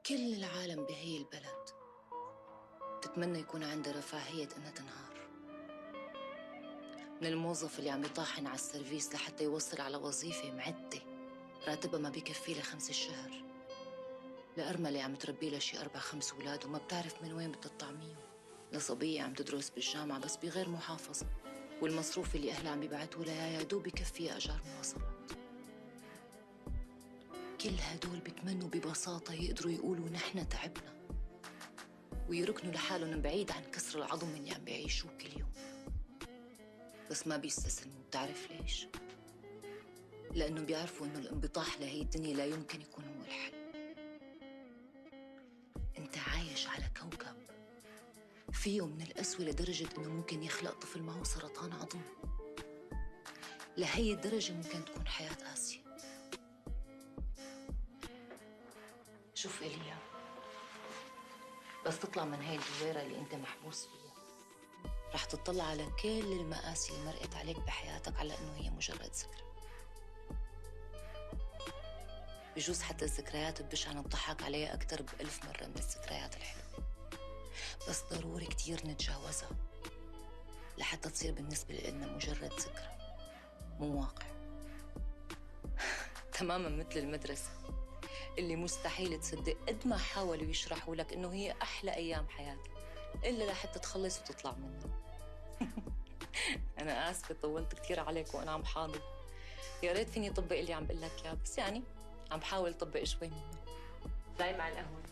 كل العالم بهي البلد تتمنى يكون عندها رفاهية إنها تنهار. من الموظف اللي عم يطاحن على السيرفيس لحتى يوصل على وظيفة معدة راتبها ما بيكفي لها 5 الشهر، لأرملة عم تربي لها شي 4-5 أولاد وما بتعرف من وين بدها تطعميهم، لصبية عم تدرس بالجامعة بس بغير محافظة والمصروف اللي أهلها عم بيبعتوا لها يا دوب بكفي أجار مواصلات. كل هدول بتمنوا ببساطة يقدروا يقولوا نحن تعبنا ويركنوا لحالهم بعيد عن كسر العظم اللي عم بيعيشوه كل يوم. بس ما بيستسلموا، بتعرف ليش؟ لأنه بيعرفوا إنه الانبطاح لهي الدنيا لا يمكن يكون هو الحل. أنت عايش على كوكب فيه من القسوة لدرجة إنه ممكن يخلق طفل معه سرطان عظم. لهي الدرجة ممكن تكون حياة قاسية. شوف إيليا، بس تطلع من هاي الدويرة اللي أنت محبوس فيها رح تطلع على كل المآسي اللي مرقت عليك بحياتك على إنه هي مجرد ذكرى. بجوز حتى الذكريات البشعة نضحك عليها أكتر ب1000 مرة من الذكريات الحلوة، بس ضروري كتير نتجاوزها لحتى تصير بالنسبة لنا مجرد ذكرى مو واقع. تماما مثل المدرسة اللي مستحيل تصدق قد ما حاولوا يشرحوا لك إنه هي أحلى أيام حياتك إلا لحتى تخلص وتطلع منها. أنا آسفة طولت كتير عليك وأنا عم حاضر. يا ريت فيني طبق اللي عم بقول لك إياه، بس يعني عم بحاول طبق شوي منه. باي مع القهوة.